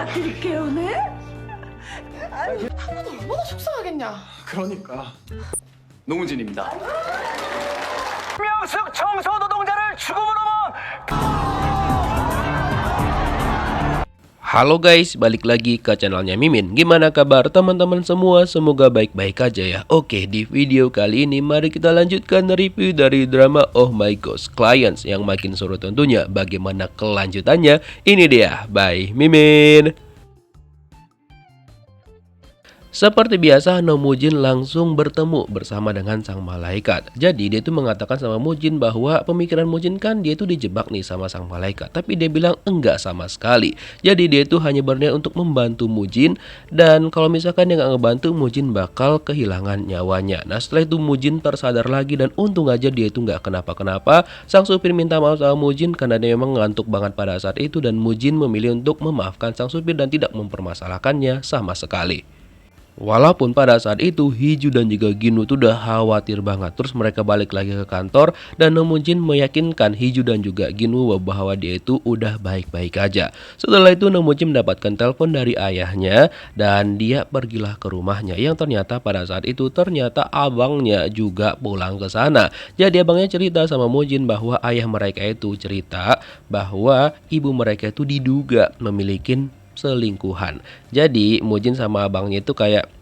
부탁드릴게요, 네? 하면 얼마나 속상하겠냐. 그러니까 노무진입니다. 명숙 청소 노동자를 죽음으로 Halo guys, balik lagi ke channelnya Mimin. Gimana kabar teman-teman semua? Semoga baik-baik aja ya. Oke, di video kali ini mari kita lanjutkan review dari drama Oh My Ghost Clients yang makin seru tentunya. Bagaimana kelanjutannya? Ini dia, by Mimin. Seperti biasa, Nomujin langsung bertemu bersama dengan sang malaikat. Jadi dia itu mengatakan sama Mujin bahwa pemikiran Mujin kan dia itu dijebak nih sama sang malaikat. Tapi dia bilang enggak sama sekali. Jadi dia itu hanya berniat untuk membantu Mujin. Dan kalau misalkan dia nggak ngebantu, Mujin bakal kehilangan nyawanya. Nah setelah itu Mujin tersadar lagi dan untung aja dia itu nggak kenapa-kenapa. Sang supir minta maaf sama Mujin karena dia memang ngantuk banget pada saat itu. Dan Mujin memilih untuk memaafkan sang supir dan tidak mempermasalahkannya sama sekali. Walaupun pada saat itu Hiju dan juga Ginu tuh udah khawatir banget. Terus mereka balik lagi ke kantor dan Nomujin meyakinkan Hiju dan juga Ginu bahwa dia itu udah baik-baik aja. Setelah itu Nomujin mendapatkan telepon dari ayahnya dan dia pergilah ke rumahnya. Yang ternyata pada saat itu ternyata abangnya juga pulang ke sana. Jadi abangnya cerita sama Mujin bahwa ayah mereka itu cerita bahwa ibu mereka itu diduga memiliki selingkuhan. Jadi Mujin sama abangnya itu kayak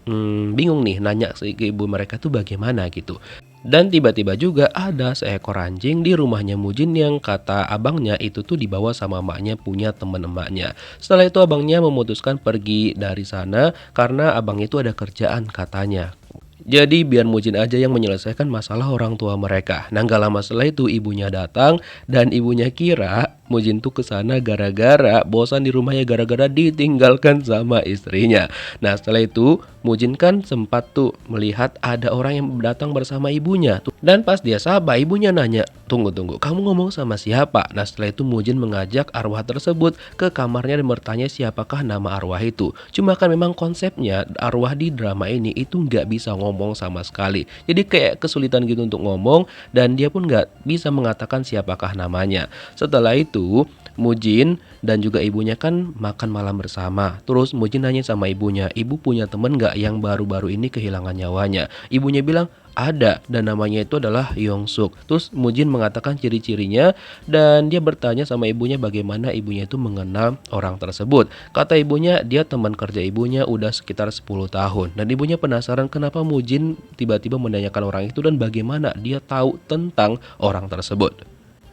bingung nih nanya ke ibu mereka tuh bagaimana gitu. Dan tiba-tiba juga ada seekor anjing di rumahnya Mujin yang kata abangnya itu tuh dibawa sama emaknya punya temen emaknya. Setelah itu abangnya memutuskan pergi dari sana karena abangnya itu ada kerjaan katanya. Jadi biar Mujin aja yang menyelesaikan masalah orang tua mereka. Nah gak lama setelah itu ibunya datang dan ibunya kira Mujin tuh kesana gara-gara bosan di rumahnya gara-gara ditinggalkan sama istrinya. Nah setelah itu Mujin kan sempat tuh melihat ada orang yang datang bersama ibunya. Dan pas dia sapa ibunya nanya, tunggu kamu ngomong sama siapa? Nah setelah itu Mujin mengajak arwah tersebut ke kamarnya dan bertanya siapakah nama arwah itu. Cuma kan memang konsepnya arwah di drama ini itu nggak bisa ngomong sama sekali. Jadi kayak kesulitan gitu untuk ngomong dan dia pun nggak bisa mengatakan siapakah namanya. Setelah itu Mujin dan juga ibunya kan makan malam bersama. Terus Mujin nanya sama ibunya, ibu punya temen gak yang baru-baru ini kehilangan nyawanya? Ibunya bilang ada dan namanya itu adalah Yongsuk. Terus Mujin mengatakan ciri-cirinya dan dia bertanya sama ibunya bagaimana ibunya itu mengenal orang tersebut. Kata ibunya dia teman kerja ibunya udah sekitar 10 tahun. Dan ibunya penasaran kenapa Mujin tiba-tiba menanyakan orang itu dan bagaimana dia tahu tentang orang tersebut.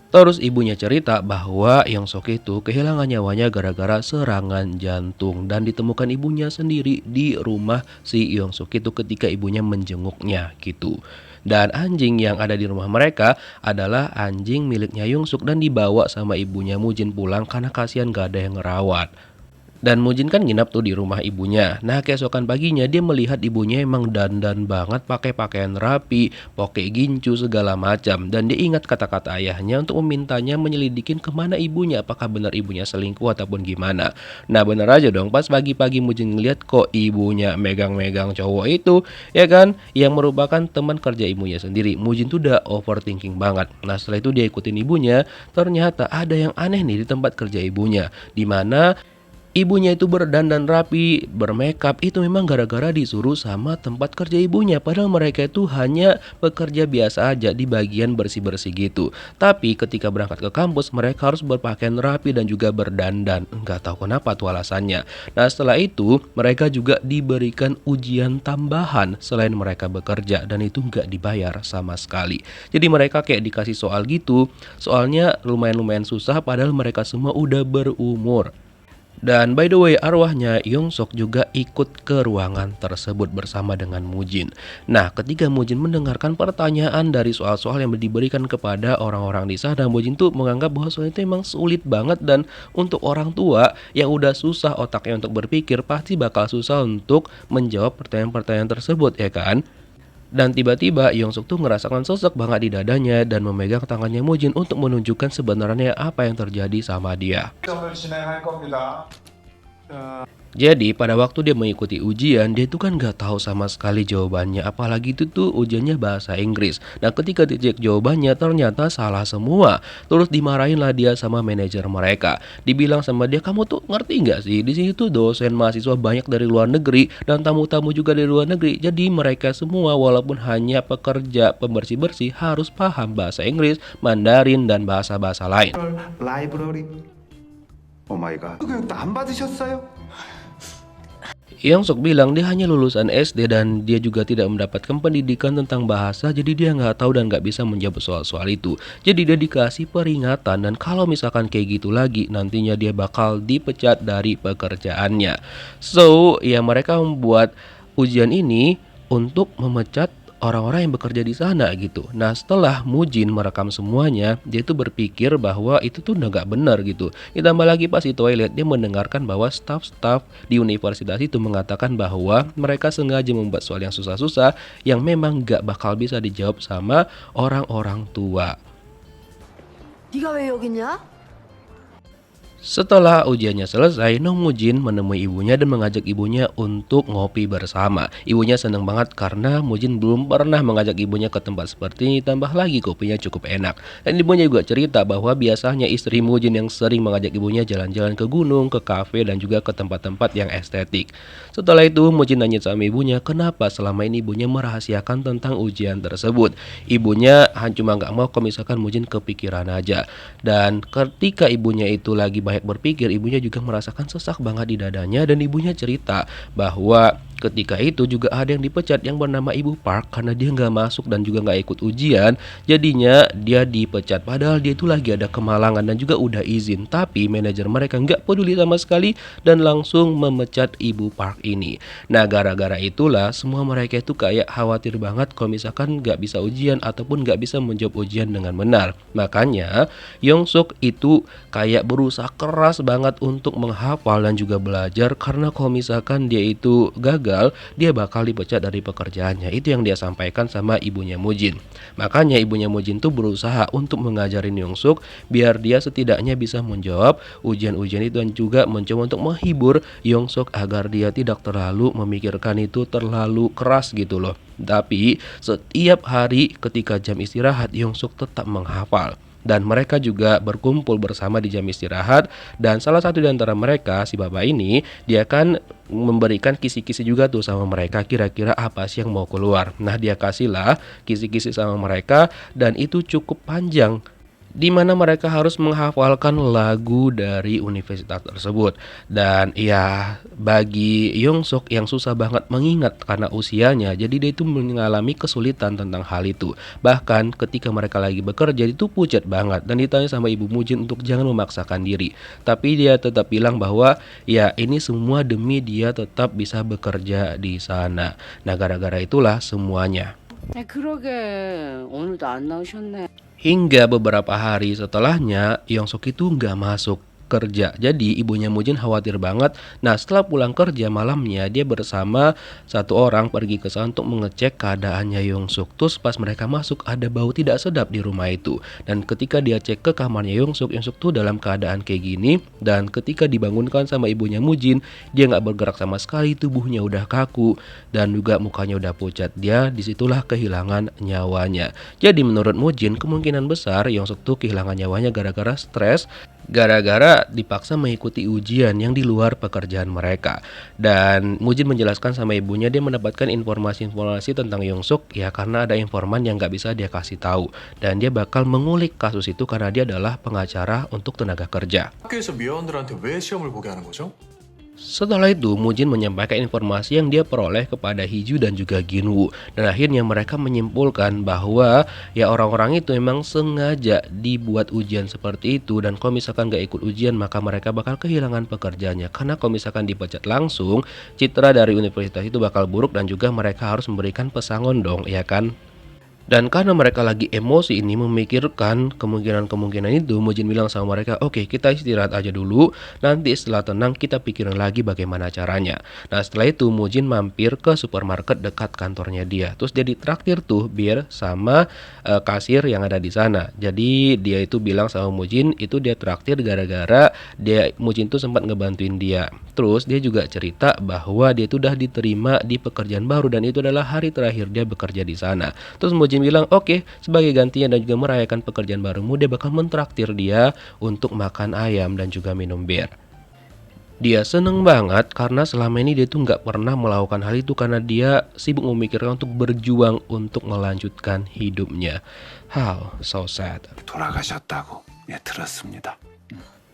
Terus ibunya cerita bahwa Yongsuk itu kehilangan nyawanya gara-gara serangan jantung dan ditemukan ibunya sendiri di rumah si Yongsuk itu ketika ibunya menjenguknya gitu. Dan anjing yang ada di rumah mereka adalah anjing miliknya Yongsuk dan dibawa sama ibunya Mujin pulang karena kasihan gak ada yang ngerawat. Dan Mujin kan nginap tuh di rumah ibunya. Nah keesokan paginya dia melihat ibunya emang dandan banget pakai pakaian rapi, pakai gincu segala macam. Dan dia ingat kata-kata ayahnya untuk memintanya menyelidikin kemana ibunya. Apakah benar ibunya selingkuh ataupun gimana. Nah bener aja dong pas pagi-pagi Mujin ngeliat kok ibunya megang-megang cowok itu. Ya kan yang merupakan teman kerja ibunya sendiri. Mujin tuh udah overthinking banget. Nah setelah itu dia ikutin ibunya. Ternyata ada yang aneh nih di tempat kerja ibunya. Dimana ibunya itu berdandan rapi, bermakeup itu memang gara-gara disuruh sama tempat kerja ibunya. Padahal mereka itu hanya bekerja biasa aja di bagian bersih-bersih gitu. Tapi ketika berangkat ke kampus mereka harus berpakaian rapi dan juga berdandan. Nggak tahu kenapa tuh alasannya. Nah setelah itu mereka juga diberikan ujian tambahan selain mereka bekerja. Dan itu nggak dibayar sama sekali. Jadi mereka kayak dikasih soal gitu. Soalnya lumayan-lumayan susah padahal mereka semua udah berumur. Dan by the way arwahnya Yongsuk juga ikut ke ruangan tersebut bersama dengan Mujin. Nah ketika Mujin mendengarkan pertanyaan dari soal-soal yang diberikan kepada orang-orang di sana, Mujin tuh menganggap bahwa soal itu emang sulit banget. Dan untuk orang tua yang udah susah otaknya untuk berpikir pasti bakal susah untuk menjawab pertanyaan-pertanyaan tersebut ya kan. Dan tiba-tiba Yongsuk tuh ngerasakan sosok banget di dadanya dan memegang tangannya Mujin untuk menunjukkan sebenarnya apa yang terjadi sama dia. 시험을 진행할 겁니다. Jadi pada waktu dia mengikuti ujian, dia itu kan nggak tahu sama sekali jawabannya, apalagi itu tuh ujiannya bahasa Inggris. Nah ketika dicek jawabannya ternyata salah semua. Terus dimarahin lah dia sama manajer mereka. Dibilang sama dia, kamu tuh ngerti nggak sih? Di sini tuh dosen mahasiswa banyak dari luar negeri dan tamu-tamu juga dari luar negeri. Jadi mereka semua walaupun hanya pekerja pembersih-bersih harus paham bahasa Inggris, Mandarin dan bahasa-bahasa lain. 라이브러리 오마이갓 교육도 안 받으셨어요? Yongsuk bilang dia hanya lulusan SD dan dia juga tidak mendapatkan pendidikan tentang bahasa, jadi dia nggak tahu dan nggak bisa menjawab soal-soal itu. Jadi dia dikasih peringatan dan kalau misalkan kayak gitu lagi nantinya dia bakal dipecat dari pekerjaannya. So ya mereka membuat ujian ini untuk memecat orang-orang yang bekerja di sana gitu. Nah setelah Mujin merekam semuanya, dia tuh berpikir bahwa itu tuh udah gak benar gitu. Ditambah lagi pas di toilet dia mendengarkan bahwa staf-staf di universitas itu mengatakan bahwa mereka sengaja membuat soal yang susah-susah yang memang gak bakal bisa dijawab sama orang-orang tua. 네가 왜 여기 있냐? Setelah ujiannya selesai, Nong Mujin menemui ibunya dan mengajak ibunya untuk ngopi bersama. Ibunya senang banget karena Mujin belum pernah mengajak ibunya ke tempat seperti ini, tambah lagi kopinya cukup enak. Dan ibunya juga cerita bahwa biasanya istri Mujin yang sering mengajak ibunya jalan-jalan ke gunung, ke kafe, dan juga ke tempat-tempat yang estetik. Setelah itu, Mujin nanya sama ibunya kenapa selama ini ibunya merahasiakan tentang ujian tersebut. Ibunya cuma nggak mau kalau misalkan Mujin kepikiran aja. Dan ketika ibunya itu lagi banyak berpikir, ibunya juga merasakan sesak banget di dadanya dan ibunya cerita bahwa ketika itu juga ada yang dipecat yang bernama Ibu Park karena dia nggak masuk dan juga nggak ikut ujian. Jadinya dia dipecat padahal dia itu lagi ada kemalangan dan juga udah izin. Tapi manajer mereka nggak peduli sama sekali dan langsung memecat Ibu Park ini. Nah gara-gara itulah semua mereka itu kayak khawatir banget kalau misalkan nggak bisa ujian ataupun nggak bisa menjawab ujian dengan benar. Makanya Yongsuk itu kayak berusaha keras banget untuk menghafal dan juga belajar karena kalau misalkan dia itu gagal, dia bakal dipecat dari pekerjaannya. Itu yang dia sampaikan sama ibunya Mujin. Makanya ibunya Mujin tuh berusaha untuk mengajarin Yongsuk biar dia setidaknya bisa menjawab ujian-ujian itu dan juga mencoba untuk menghibur Yongsuk agar dia tidak terlalu memikirkan itu terlalu keras gitu loh. Tapi setiap hari ketika jam istirahat Yongsuk tetap menghafal. Dan mereka juga berkumpul bersama di jam istirahat. Dan salah satu di antara mereka, si bapak ini, dia kan memberikan kisi-kisi juga tuh sama mereka kira-kira apa sih yang mau keluar. Nah dia kasihlah kisi-kisi sama mereka dan itu cukup panjang, di mana mereka harus menghafalkan lagu dari universitas tersebut. Dan ya bagi Yongsuk yang susah banget mengingat karena usianya, jadi dia itu mengalami kesulitan tentang hal itu. Bahkan ketika mereka lagi bekerja itu pucat banget dan ditanya sama ibu Mujin untuk jangan memaksakan diri. Tapi dia tetap bilang bahwa ya ini semua demi dia tetap bisa bekerja di sana. Nah gara-gara itulah semuanya. 그러게 오늘도 안 나오셨네. Hingga beberapa hari setelahnya, Yongsuk itu nggak masuk kerja. Jadi ibunya Mujin khawatir banget. Nah setelah pulang kerja malamnya dia bersama satu orang pergi ke sana untuk mengecek keadaannya Yongsuk. Terus pas mereka masuk ada bau tidak sedap di rumah itu. Dan ketika dia cek ke kamarnya Yongsuk, Yongsuk tuh dalam keadaan kayak gini. Dan ketika dibangunkan sama ibunya Mujin, dia nggak bergerak sama sekali, tubuhnya udah kaku dan juga mukanya udah pucat. Dia disitulah kehilangan nyawanya. Jadi menurut Mujin kemungkinan besar Yongsuk tuh kehilangan nyawanya gara-gara stres, gara-gara dipaksa mengikuti ujian yang di luar pekerjaan mereka. Dan Mujin menjelaskan sama ibunya dia mendapatkan informasi-informasi tentang Yongsuk ya karena ada informan yang gak bisa dia kasih tahu. Dan dia bakal mengulik kasus itu karena dia adalah pengacara untuk tenaga kerja. 학교에서 미화원들한테 왜 시험을 보게 하는 거죠? Setelah itu, Mujin menyampaikan informasi yang dia peroleh kepada Hiju dan juga Ginwoo. Dan akhirnya mereka menyimpulkan bahwa ya orang-orang itu memang sengaja dibuat ujian seperti itu. Dan kalau misalkan gak ikut ujian maka mereka bakal kehilangan pekerjaannya. Karena kalau misalkan dipecat langsung, citra dari universitas itu bakal buruk dan juga mereka harus memberikan pesangon dong, ya kan? Dan karena mereka lagi emosi ini memikirkan kemungkinan-kemungkinan itu, Mujin bilang sama mereka, oke kita istirahat aja dulu, nanti setelah tenang kita pikirin lagi bagaimana caranya. Nah setelah itu Mujin mampir ke supermarket dekat kantornya dia. Terus dia ditraktir tuh bir sama kasir yang ada di sana. Jadi dia itu bilang sama Mujin itu dia traktir gara-gara Mujin tuh sempat ngebantuin dia. Terus dia juga cerita bahwa dia itu udah diterima di pekerjaan baru dan itu adalah hari terakhir dia bekerja di sana. Terus Mujin bilang, oke, sebagai gantinya dan juga merayakan pekerjaan barumu, dia bakal mentraktir dia untuk makan ayam dan juga minum bir. Dia seneng banget karena selama ini dia tuh nggak pernah melakukan hal itu karena dia sibuk memikirkan untuk berjuang untuk melanjutkan hidupnya. How so sad. 돌아가셨다고 들었습니다.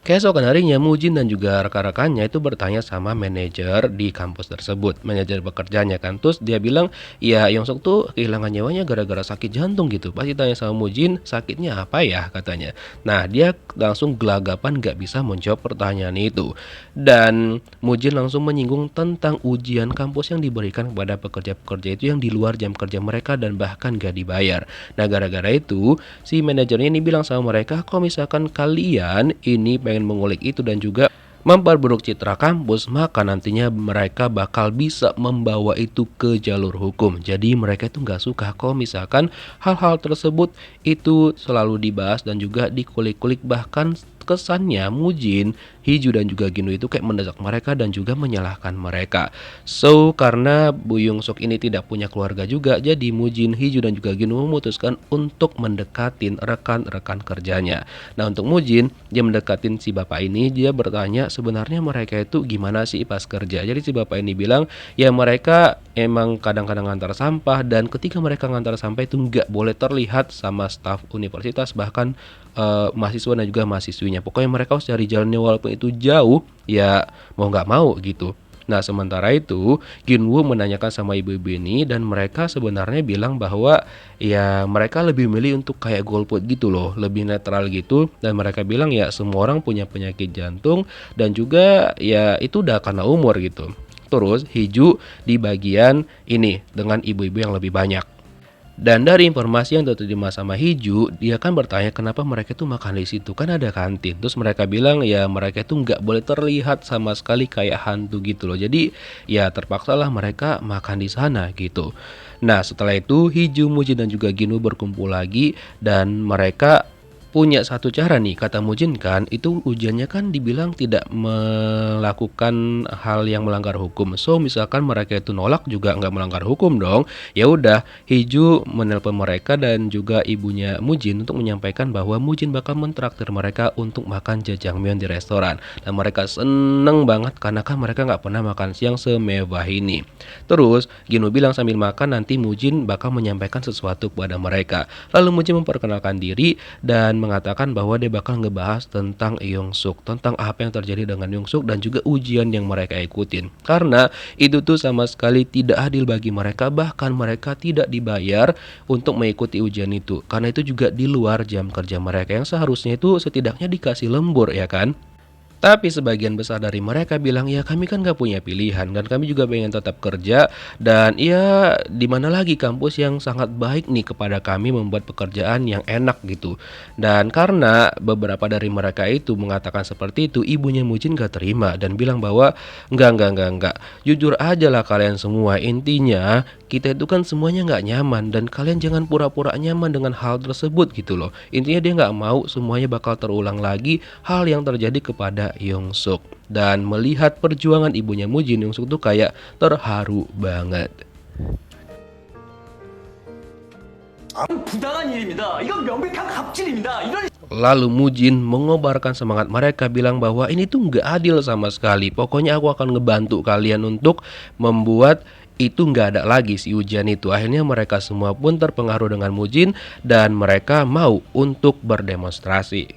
Keesokan harinya Mujin dan juga rekan-rekannya itu bertanya sama manajer di kampus tersebut, manajer bekerjanya kan. Terus dia bilang, ya Yongsuk tuh kehilangan nyawanya gara-gara sakit jantung gitu. Pasti tanya sama Mujin, sakitnya apa ya katanya. Nah dia langsung gelagapan gak bisa menjawab pertanyaan itu. Dan Mujin langsung menyinggung tentang ujian kampus yang diberikan kepada pekerja-pekerja itu yang di luar jam kerja mereka dan bahkan gak dibayar. Nah gara-gara itu si manajernya ini bilang sama mereka, kalau misalkan kalian ini pengen mengulik itu dan juga memperburuk citra kampus, maka nantinya mereka bakal bisa membawa itu ke jalur hukum. Jadi mereka itu nggak suka kalau misalkan hal-hal tersebut itu selalu dibahas dan juga dikulik-kulik. Bahkan kesannya Mujin, Hiju dan juga Ginu itu kayak mendesak mereka dan juga menyalahkan mereka. So karena Bu Yongsuk ini tidak punya keluarga juga, jadi Mujin, Hiju dan juga Ginu memutuskan untuk mendekatin rekan-rekan kerjanya. Nah untuk Mujin, dia mendekatin si bapak ini, dia bertanya sebenarnya mereka itu gimana sih pas kerja. Jadi si bapak ini bilang ya mereka emang kadang-kadang ngantar sampah dan ketika mereka ngantar sampah itu nggak boleh terlihat sama staf universitas bahkan mahasiswa dan juga mahasiswinya. Pokoknya mereka harus cari jalannya walaupun itu jauh, ya mau nggak mau gitu. Nah sementara itu Ginwoo menanyakan sama ibu-ibu ini dan mereka sebenarnya bilang bahwa ya mereka lebih milih untuk kayak golput gitu loh, lebih netral gitu. Dan mereka bilang ya semua orang punya penyakit jantung dan juga ya itu udah karena umur gitu. Terus Hiju di bagian ini dengan ibu-ibu yang lebih banyak. Dan dari informasi yang diterima sama Hiju, dia kan bertanya kenapa mereka tuh makan di situ, kan ada kantin. Terus mereka bilang ya mereka tuh nggak boleh terlihat sama sekali kayak hantu gitu loh. Jadi ya terpaksalah mereka makan di sana gitu. Nah setelah itu Hiju, Mujin dan juga Ginu berkumpul lagi dan mereka punya satu cara nih, kata Mujin kan, itu ujiannya kan dibilang tidak melakukan hal yang melanggar hukum. So misalkan mereka itu nolak juga nggak melanggar hukum dong. Ya udah, Hiju menelpon mereka dan juga ibunya Mujin untuk menyampaikan bahwa Mujin bakal mentraktir mereka untuk makan jajangmyeon di restoran. Dan mereka seneng banget karena kan mereka nggak pernah makan siang semewah ini. Terus Ginu bilang sambil makan nanti Mujin bakal menyampaikan sesuatu kepada mereka. Lalu Mujin memperkenalkan diri dan mengatakan bahwa dia bakal ngebahas tentang Yongsuk, tentang apa yang terjadi dengan Yongsuk dan juga ujian yang mereka ikutin. Karena itu tuh sama sekali tidak adil bagi mereka, bahkan mereka tidak dibayar untuk mengikuti ujian itu. Karena itu juga di luar jam kerja mereka yang seharusnya itu setidaknya dikasih lembur ya kan. Tapi sebagian besar dari mereka bilang ya kami kan gak punya pilihan dan kami juga pengen tetap kerja dan ya dimana lagi kampus yang sangat baik nih kepada kami membuat pekerjaan yang enak gitu. Dan karena beberapa dari mereka itu mengatakan seperti itu, ibunya Mujin gak terima dan bilang bahwa enggak, jujur aja lah kalian semua, intinya kita itu kan semuanya gak nyaman dan kalian jangan pura-pura nyaman dengan hal tersebut gitu loh. Intinya dia gak mau semuanya bakal terulang lagi hal yang terjadi kepada Yongsuk. Dan melihat perjuangan ibunya Mujin, Yongsuk tuh kayak terharu banget. 부당한 일입니다. 이건 명백한 갑질입니다. 이런 Lalu Mujin mengobarkan semangat mereka bilang bahwa ini tuh nggak adil sama sekali. Pokoknya aku akan ngebantu kalian untuk membuat itu nggak ada lagi si ujian itu. Akhirnya mereka semua pun terpengaruh dengan Mujin dan mereka mau untuk berdemonstrasi.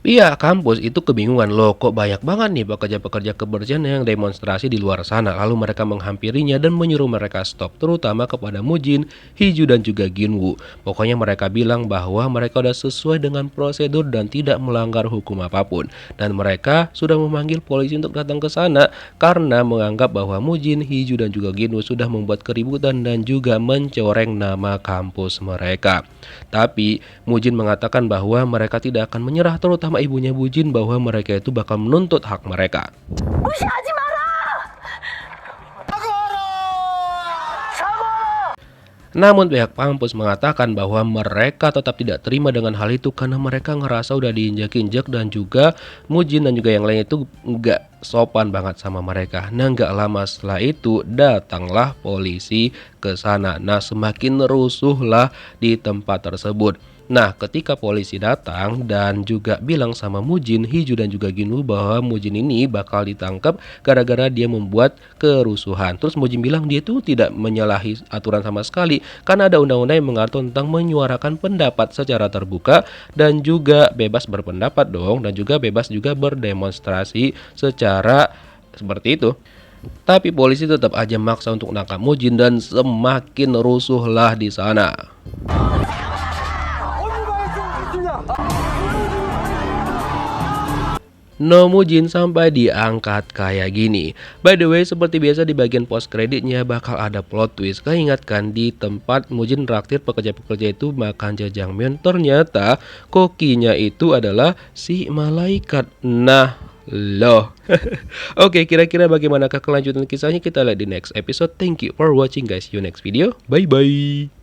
Pihak kampus itu kebingungan, loh kok banyak banget nih pekerja-pekerja kebersihan yang demonstrasi di luar sana. Lalu mereka menghampirinya dan menyuruh mereka stop, terutama kepada Mujin, Hiju dan juga Ginwoo. Pokoknya mereka bilang bahwa mereka sudah sesuai dengan prosedur dan tidak melanggar hukum apapun. Dan mereka sudah memanggil polisi untuk datang ke sana karena menganggap bahwa Mujin, Hiju dan juga Ginwoo sudah membuat keributan dan juga mencoreng nama kampus mereka. Tapi Mujin mengatakan bahwa mereka tidak akan menyerah, terutama ibunya Mujin, bahwa mereka itu bakal menuntut hak mereka. Namun pihak kampus mengatakan bahwa mereka tetap tidak terima dengan hal itu karena mereka ngerasa udah diinjak-injak dan juga Mujin dan juga yang lain itu nggak sopan banget sama mereka. Nah, nggak lama setelah itu datanglah polisi ke sana. Nah, semakin rusuhlah di tempat tersebut. Nah, ketika polisi datang dan juga bilang sama Mujin, Hiju dan juga Ginwoo bahwa Mujin ini bakal ditangkap gara-gara dia membuat kerusuhan. Terus Mujin bilang dia itu tidak menyalahi aturan sama sekali karena ada undang-undang yang mengatur tentang menyuarakan pendapat secara terbuka dan juga bebas berpendapat dong, dan juga bebas juga berdemonstrasi secara seperti itu. Tapi polisi tetap aja maksa untuk menangkap Mujin dan semakin rusuhlah di sana. No Mujin sampai diangkat kayak gini. By the way, seperti biasa di bagian post kreditnya bakal ada plot twist. Ingatkan di tempat Mujin raktir pekerja-pekerja itu makan jajangmyeon, ternyata kokinya itu adalah si malaikat. Nah, loh. Oke, kira-kira bagaimanakah kelanjutan kisahnya? Kita lihat di next episode. Thank you for watching guys. See you next video. Bye bye.